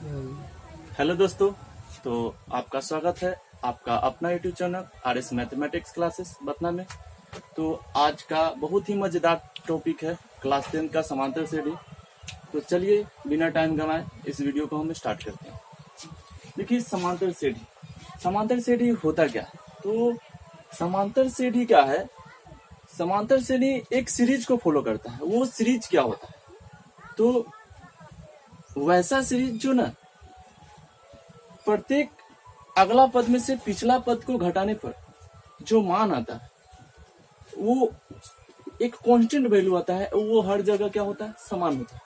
Hello दोस्तों। तो आपका स्वागत है आपका अपना YouTube channel RS mathematics classes बतना में। तो आज का बहुत ही मजेदार टॉपिक है क्लास 10 का समांतर श्रेणी। तो चलिए बिना टाइम गंवाए इस वीडियो को हम स्टार्ट करते हैं। देखिए समांतर श्रेणी होता क्या है। तो समांतर श्रेणी क्या है, समांतर श्रेणी एक सीरीज को फॉलो करता है। वो सीरीज क्या होता है, तो वैसा सीरीज जो ना प्रत्येक अगला पद में से पिछला पद को घटाने पर जो मान आता है वो एक कांस्टेंट वैल्यू आता है, वो हर जगह क्या होता है, समान होता है।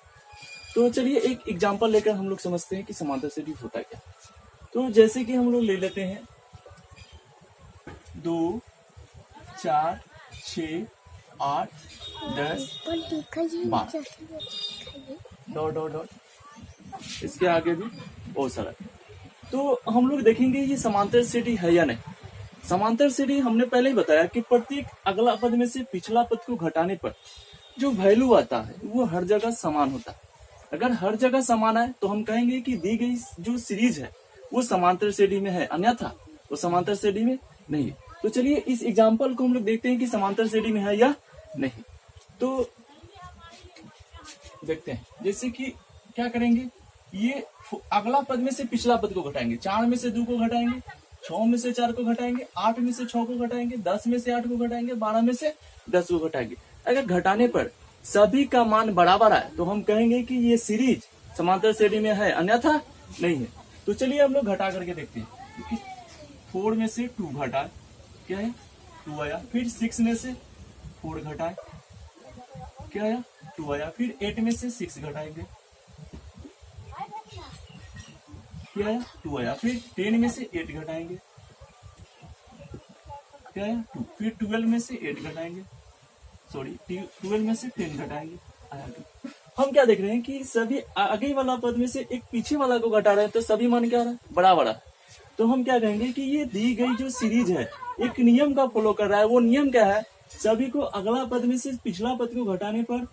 तो चलिए एक एग्जांपल लेकर हम लोग समझते हैं कि समांतर श्रेणी होता क्या। तो जैसे कि हम लोग ले लेते हैं 2 4 6 8 10 12 डॉट डॉट डॉट, इसके आगे भी बहुत सारा। तो हम लोग देखेंगे ये समांतर श्रेणी है या नहीं। समांतर श्रेणी हमने पहले ही बताया कि प्रत्येक अगला पद में से पिछला पद को घटाने पर जो वैल्यू आता है वो हर जगह समान होता है। अगर हर जगह समान है तो हम कहेंगे कि दी गई जो सीरीज है वो समांतर श्रेणी में है, अन्यथा वो समांतर श्रेणी में नहीं है। तो चलिए इस एग्जाम्पल को हम लोग देखते हैं कि समांतर श्रेणी में है या नहीं। तो देखते हैं, जैसे कि क्या करेंगे, ये अगला पद में से पिछला पद को घटाएंगे। 4 में से 2 को घटाएंगे, 6 में से 4 को घटाएंगे, 8 में से 6 को घटाएंगे, 10 में से 8 को घटाएंगे, 12 में से 10 को घटाएंगे। अगर घटाने पर सभी का मान बराबर आए तो हम कहेंगे कि ये सीरीज समांतर श्रेणी में है, अन्यथा नहीं है। तो चलिए हम लोग घटा करके देखते हैं। 4 में से 2 घटाए, क्या है 2 आया। फिर 6 में से 4 घटाए, क्या आया 2 आया। फिर 8 में से 6 घटाएंगे, क्या आया 2 आया। फिर 10 में से 8 घटाएंगे, क्या आया 2। फिर 12 में से 8 घटाएंगे, 12 में से 10 घटाएंगे, आया 2। हम क्या देख रहे हैं कि सभी आगे वाला पद में से एक पीछे वाला को घटा रहे हैं, तो सभी मान क्या आ रहा है, बड़ा। तो हम क्या कहेंगे कि ये दी गई जो सीरीज है एक नियम का फॉलो कर रहा है। वो नियम क्या है, सभी को अगला पद में से पिछला पद को घटाने पर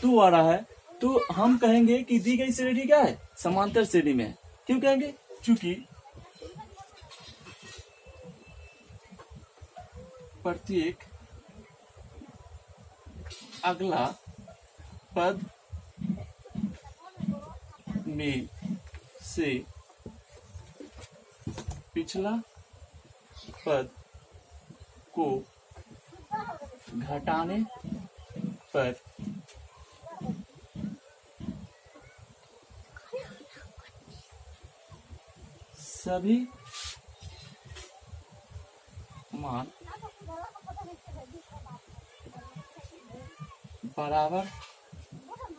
2 आ रहा है। तो हम कहेंगे कि दी गई श्रेणी क्या है, समांतर श्रेणी में है। क्यों कहेंगे, चूंकि प्रत्येक अगला पद में से पिछला पद को घटाने पर सभी मान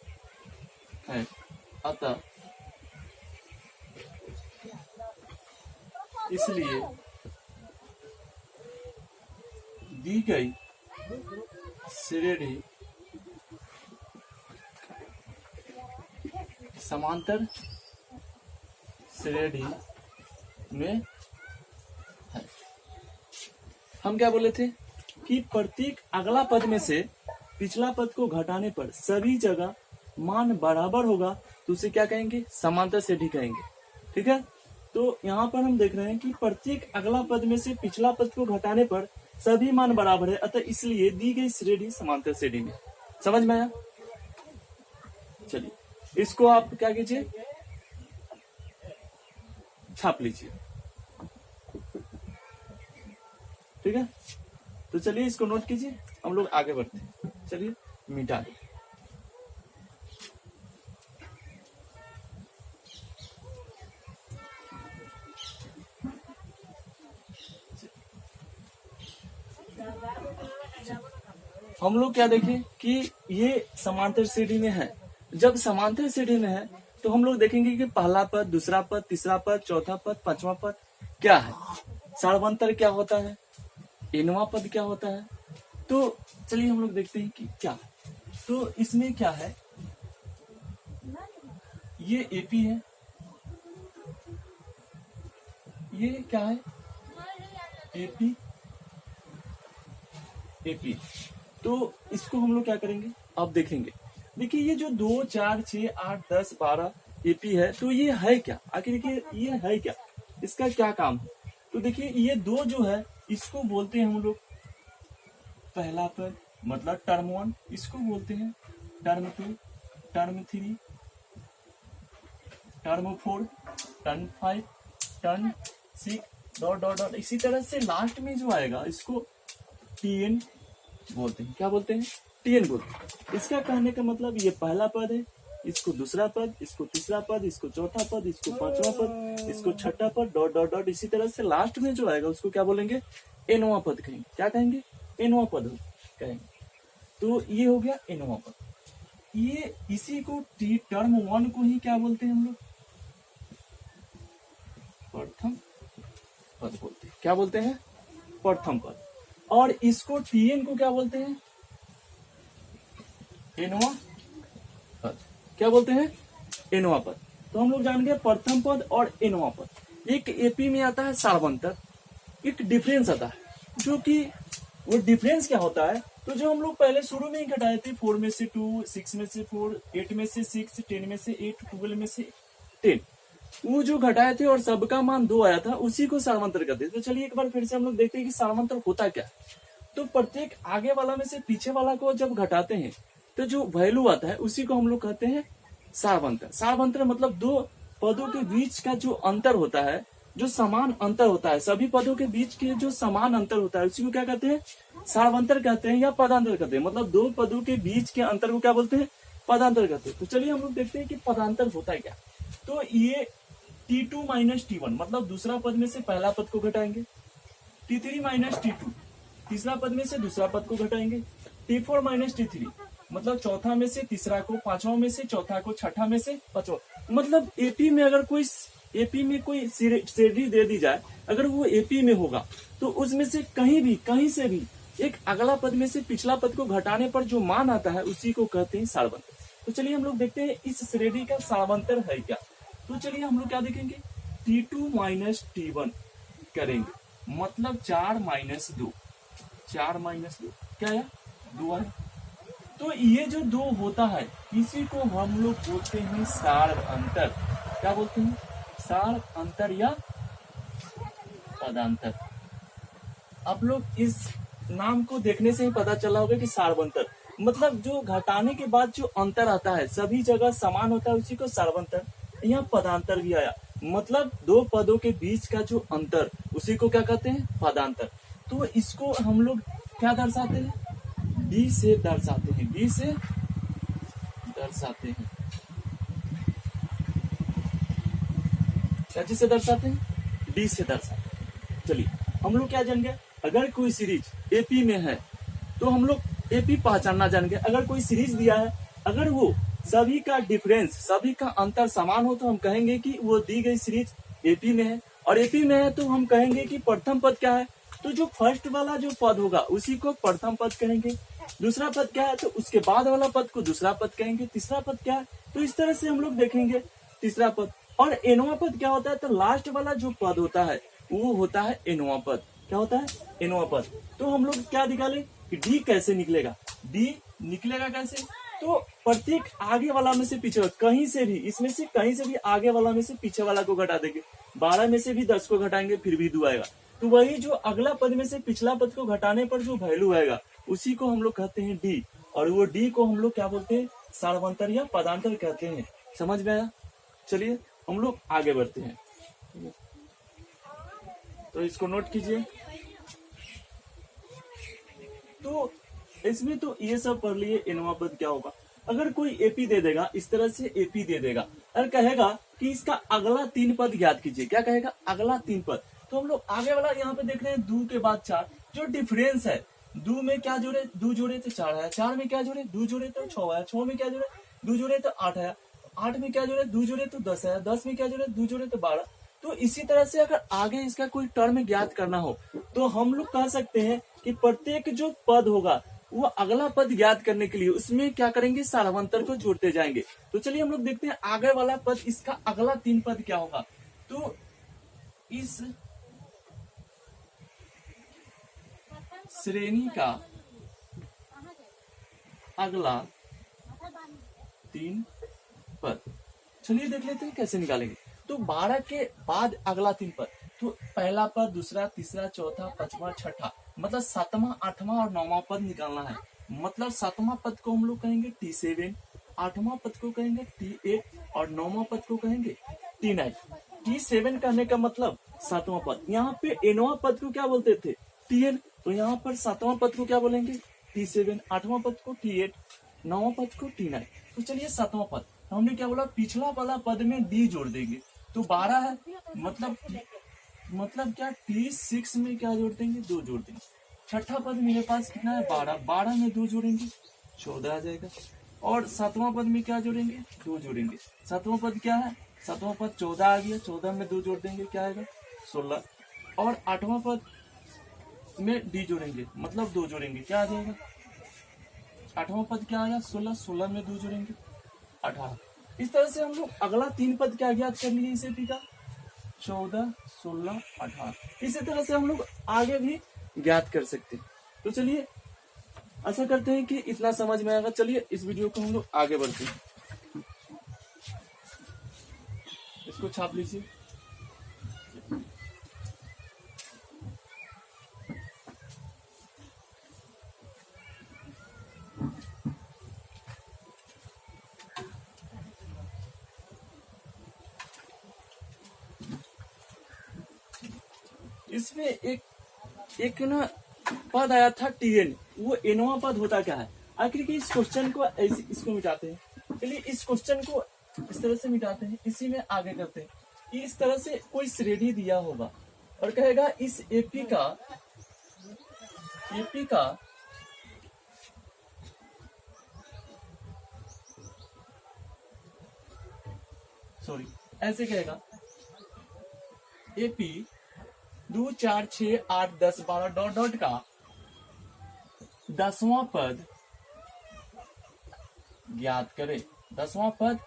बराबर है, अतः इसलिए दी गई श्रेणी समांतर श्रेणी में है। हम क्या बोले थे कि प्रत्येक अगला पद में से पिछला पद को घटाने पर सभी जगह मान बराबर होगा, तो उसे क्या कहेंगे, समांतर श्रेणी कहेंगे। ठीक है। तो यहाँ पर हम देख रहे हैं कि प्रत्येक अगला पद में से पिछला पद को घटाने पर सभी मान बराबर है, अतः इसलिए दी गई श्रेणी समांतर श्रेणी में। समझ में आया। चलिए इसको आप क्या कीजिए, छाप लीजिए। ठीक है। तो चलिए इसको नोट कीजिए, हम लोग आगे बढ़ते हैं। चलिए मिटा दे। हम लोग क्या देखें कि ये समांतर श्रेणी में है। जब समांतर श्रेणी में है तो हम लोग देखेंगे कि पहला पद, दूसरा पद, तीसरा पद, चौथा पद, पांचवा पद क्या है, सार्वंतर क्या होता है, एनवा पद क्या होता है। तो चलिए हम लोग देखते हैं कि क्या है। तो इसमें क्या है, ये एपी है, ये क्या है, एपी एपी। तो इसको हम लोग क्या करेंगे, अब देखेंगे। देखिए ये जो 2 4 6 8 10 12 एपी है, तो ये है क्या, आखिर ये है क्या, इसका क्या काम है। तो देखिए ये दो जो है इसको बोलते हैं हम लोग पहला पद, मतलब टर्म 1, इसको बोलते हैं term 2, term 3, term 4, term 5, term 6, dot dot dot. इसी तरह से लास्ट में जो आएगा इसको टीएन बोलते हैं। क्या बोलते हैं? टीएन बोलते हैं। इसका कहने का मतलब ये पहला पद है, इसको दूसरा पद, इसको तीसरा पद, इसको चौथा पद, इसको पांचवा पद, इसको छठा पद, डॉट डॉट डॉट। इसी तरह से लास्ट में जो आएगा उसको क्या बोलेंगे? एनवा पद कहेंगे। क्या कहेंगे? एनवा पद कहेंगे। तो ये हो गया एनवा पद। ये इसी को टर्म 1 को ही क्या बोलते हैं हम लोग? प्रथम पद बोलते हैं। क्या बोलते हैं? प्रथम पद। और इसको टीएन को क्या बोलते हैं? एनवा पद। क्या बोलते हैं? एनवा पद। तो हम लोग जान गए प्रथम पद और एनवा पद। एक एपी में आता है सार्वंतर, एक डिफरेंस आता है, जो कि वो डिफरेंस क्या होता है, तो जो हम लोग पहले शुरू में ही घटाए थे, 4 में से 2, 6 में से 4, 8 में से 6, 10 में से 8, 12 में से 10, वो जो घटाए थे और सबका मान 2 आया था, उसी को सार्वंतर कहते हैं। तो चलिए एक बार फिर से हम लोग देखते हैं कि सार्वंतर होता क्या। तो प्रत्येक आगे वाला में से पीछे वाला को जब घटाते हैं तो जो वैल्यू आता है उसी को हम लोग कहते हैं सार्वंतर। सार्वंतर मतलब दो पदों के बीच का जो अंतर होता है, जो समान अंतर होता है, सभी पदों के बीच के जो समान अंतर होता है उसी को क्या कहते हैं? सार्वंतर कहते हैं या पदांतर कहते हैं। मतलब दो पदों के बीच के अंतर को क्या बोलते हैं? पदांतर कहते हैं। तो चलिए हम लोग देखते हैं कि पदांतर होता है क्या। तो ये T2 माइनस T1 मतलब दूसरा पद में से पहला पद को घटाएंगे, T3 माइनस T2 तीसरा पद में से दूसरा पद को घटाएंगे, T4 माइनस T3 मतलब चौथा में से तीसरा को, पांचवा में से चौथा को, छठा में से पांचवा। मतलब एपी में अगर कोई श्रेणी दे दी जाए, अगर वो एपी में होगा तो उसमें से कहीं से भी एक अगला पद में से पिछला पद को घटाने पर जो मान आता है उसी को कहते हैं सार्वंतर। तो चलिए हम लोग देखते हैं इस श्रेणी का सार्वंतर है क्या। तो चलिए हम लोग क्या देखेंगे? T2 माइनस T1 करेंगे, मतलब 4 माइनस 2, 4 माइनस 2 क्या है? 2 है। तो ये जो 2 होता है इसी को हम लोग बोलते हैं सार अंतर। क्या बोलते हैं? सार अंतर या पदांतर। आप लोग इस नाम को देखने से ही पता चला होगा कि सार्वंतर मतलब जो घटाने के बाद जो अंतर आता है सभी जगह समान होता है, उसी को सार्वंतर। यहाँ पदांतर भी आया, मतलब दो पदों के बीच का जो अंतर उसी को क्या कहते हैं? पदांतर। तो इसको हम लोग क्या दर्शाते हैं? डी से दर्शाते हैं, डी से दर्शाते हैं। क्या चीज से दर्शाते हैं? डी से दर्शाते हैं। चलिए हम लोग क्या जान गए? अगर कोई सीरीज एपी में है तो हम लोग एपी पहचानना जान गए। अगर कोई सीरीज दिया है, अगर वो सभी का डिफरेंस, सभी का अंतर समान हो तो हम कहेंगे कि वो दी गई सीरीज एपी में है। और एपी में है तो हम कहेंगे कि प्रथम पद क्या है, तो जो फर्स्ट वाला जो पद होगा उसी को प्रथम पद कहेंगे। दूसरा पद क्या है तो उसके बाद वाला पद को दूसरा पद कहेंगे। तीसरा पद क्या है तो इस तरह से हम लोग देखेंगे तीसरा पद। और एनवा पद क्या होता है तो लास्ट वाला जो पद होता है वो होता है एनवा पद। क्या होता है? एनवा पद। तो हम लोग क्या निकाले कि डी कैसे निकलेगा? डी निकलेगा कैसे? तो प्रत्येक आगे वाला में से पीछे, कहीं से भी, इसमें से कहीं से भी आगे वाला में से पीछे वाला को घटा देंगे। 12 में से भी 10 को घटाएंगे फिर भी 2 आएगा। तो वही जो अगला पद में से पिछला पद को घटाने पर जो वैल्यू आएगा उसी को हम लोग कहते हैं डी। और वो डी को हम लोग क्या बोलते हैं? सार्वंतर या पदांतर कहते हैं। समझ में आया? चलिए हम लोग आगे बढ़ते हैं। तो इसको नोट कीजिए। तो इसमें तो ये सब पढ़ लिए एनवा पद क्या होगा। अगर कोई एपी दे देगा, इस तरह से एपी दे देगा और कहेगा कि इसका अगला 3 पद ज्ञात कीजिए। क्या कहेगा? अगला 3 पद। तो हम लोग आगे वाला यहाँ पे देख रहे हैं 2 के बाद 4, जो डिफरेंस है 2 में क्या जोड़े? 2 जोड़े तो 4 आया। 4 में क्या जोड़े? 2 जोड़े तो 6 आया। 6 में क्या जोड़े? 2 जोड़े तो 8 आया। 8 में क्या जोड़े? 2 जोड़े तो 10 आया। 10 में क्या जोड़े? 2 जोड़े तो 12। तो इसी तरह से अगर आगे इसका कोई टर्म ज्ञात करना हो तो हम लोग कह सकते हैं कि प्रत्येक जो पद होगा वो अगला पद ज्ञात करने के लिए उसमें क्या करेंगे? सार्वंतर को जोड़ते जाएंगे। तो चलिए हम लोग देखते हैं आगे वाला पद, इसका अगला 3 पद क्या होगा। तो इस श्रेणी का अगला 3 पद चलिए देख लेते हैं कैसे निकालेंगे। तो 12 के बाद अगला 3 पद, तो पहला पद, दूसरा, तीसरा, चौथा, पांचवा, छठा, मतलब 7वां, 8वां और 9वां पद निकालना है। मतलब 7वां पद को हम लोग कहेंगे T7, 8वां पद को कहेंगे T8 और 9वां पद को कहेंगे T9। T7 कहने का मतलब 7वां पद। यहाँ पे 9वां पद को क्या बोलते थे? Tn। तो यहाँ पर 7वां पद को क्या बोलेंगे? T7, 8वां पद को T8, 9वां पद को T9। तो चलिए 7वां पद, हमने क्या बोला? पिछला वाला पद में D जोड़ देंगे, तो 12 है, मतलब क्या T6 में क्या जोड़ देंगे? 2 जोड़ देंगे। छठा पद मेरे पास कितना है? 12, 12 में 2 जोड़ेंगे 14 आ जाएगा। और 7वां पद में क्या जोड़ेंगे? 2 जोड़ेंगे। 7वां पद क्या है? 7वां पद 14 आ गया, 14 में 2 जोड़ देंगे, क्या आएगा? 16। और 8वां पद में D जोड़ेंगे, मतलब 2 जोड़ेंगे, क्या आ जाएगा? 8वां पद क्या आएगा? 16, 16 में 2 जोड़ेंगे 18। इस तरह से हम लोग अगला 3 पद क्या ज्ञात कर लिए इसे पी का? 14, 16, 18। इसी तरह से हम लोग आगे भी ज्ञात कर सकते हैं। तो चलिए आशा करते हैं कि इतना समझ में आएगा। चलिए इस वीडियो को हम लोग आगे बढ़ते हैं। इसको छाप लीजिए। इसमें एक ना पद आया था Tn, वो nवां पद होता क्या है? आखिर के इस क्वेश्चन को इसको मिटाते हैं। चलिए इस क्वेश्चन को इस तरह से मिटाते हैं, इसी में आगे करते हैं। इस तरह से कोई श्रेणी दिया होगा और कहेगा इस एपी का सॉरी ऐसे कहेगा एपी 2, 4, 6, 8, 10, 12 डॉट डॉट का 10वां पद ज्ञात करे। 10वां पद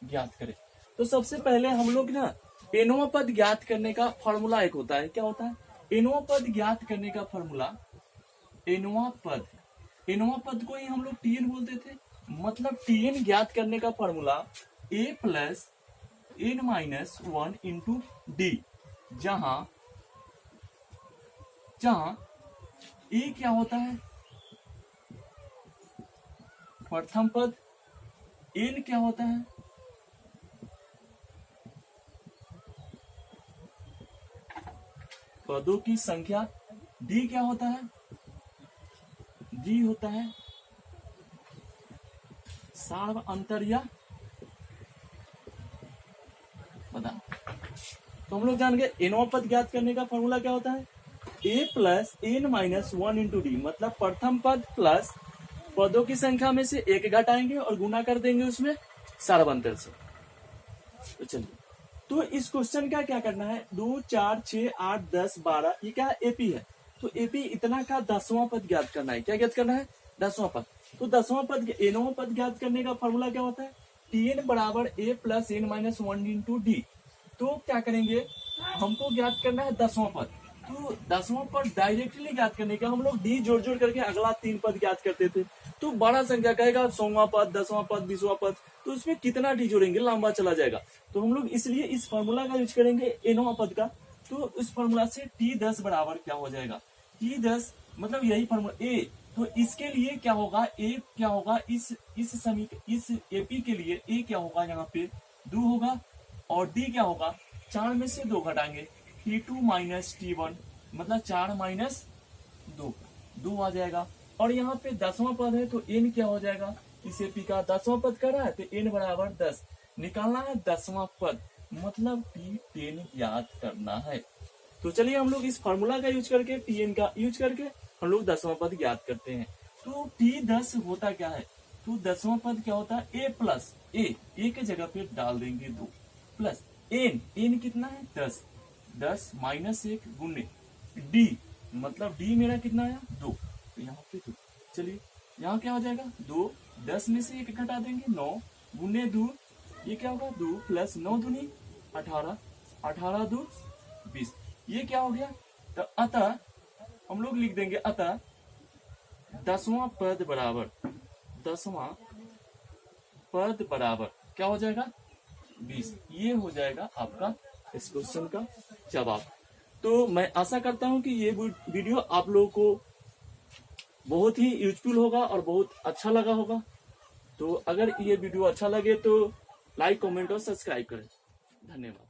ज्ञात करे। तो सबसे पहले हम लोग ना nवां पद ज्ञात करने का फॉर्मूला एक होता है। क्या होता है? nवां पद ज्ञात करने का फॉर्मूला, nवां पद को ही हम लोग Tn बोलते थे। मतलब Tn ज्ञात करने का formula a plus n minus 1 into D, जहां a क्या होता है? प्रथम पद। n क्या होता है? पदों की संख्या। d क्या होता है? d होता है सार्व अंतर या पदा। तो हम लोग जान गए nवां पद ज्ञात करने का फॉर्मूला क्या होता है? a plus n minus 1 into D, मतलब प्रथम पद प्लस पदों की संख्या में से एक घटाएंगे और गुना कर देंगे उसमें सार्वंतर से। तो चलिए, तो इस क्वेश्चन का क्या करना है? 2, 4, 6, 8, 10, 12, ये क्या एपी है? तो एपी इतना का 10वां पद ज्ञात करना है। क्या ज्ञात करना है? 10वां पद। तो 10वां पद, nवां पद ज्ञात करने का फॉर्मूला क्या होता है? Tn बराबर a plus n minus 1 into D. तो क्या करेंगे? हमको ज्ञात करना है 10वां पद। तो 10वां पद डायरेक्टली ज्ञात करने का हम लोग डी जोड़ जोड़ करके अगला 3 पद ज्ञात करते थे। तो बड़ा संख्या कहेगा 100वां पद, 10वां पद, 20वां पद, तो उसमें कितना डी जोड़ेंगे? लंबा चला जाएगा। तो हम लोग इसलिए इस फॉर्मूला का यूज करेंगे nवां पद का। तो इस फॉर्मूला से T10 बराबर क्या हो जाएगा? T10 मतलब यही फॉर्मूला a। तो इसके लिए क्या होगा? a क्या होगा? इस एपी के लिए a क्या होगा? यहाँ पे 2 होगा और d क्या होगा? 4 में से 2 घटाएंगे, T2 माइनस T1, मतलब 4 माइनस 2 आ जाएगा। और यहाँ पे 10वां पद है तो n क्या हो जाएगा? इस एपी का 10वां पद कर रहा है तो n बराबर 10 निकालना है। 10वां पद मतलब T10 याद करना है। तो चलिए हम लोग इस फॉर्मूला का यूज करके, Tn का यूज करके हम लोग 10वां पद ज्ञात करते हैं। तो T10 होता क्या है? तो 10वां पद क्या होता है? a प्लस a के जगह पे डाल देंगे 2 प्लस n कितना है? 10 माइनस 1 गुने d, मतलब d मेरा कितना आया? 2। तो यहाँ पे 2। चलिए यहाँ क्या हो जाएगा? 2, 10 में से 1 घटा देंगे 9 गुने 2, ये क्या होगा? 2 प्लस 9 दूनी 18, 18 2 20, ये क्या हो गया? तो अतः हम लोग लिख देंगे अतः 10वां पद बराबर क्या हो जाएगा 20। ये हो जाएगा आपका इस क्वेश्चन का जवाब। तो मैं आशा करता हूं कि ये वीडियो आप लोगों को बहुत ही यूजफुल होगा और बहुत अच्छा लगा होगा। तो अगर ये वीडियो अच्छा लगे तो लाइक, कमेंट और सब्सक्राइब करें। धन्यवाद।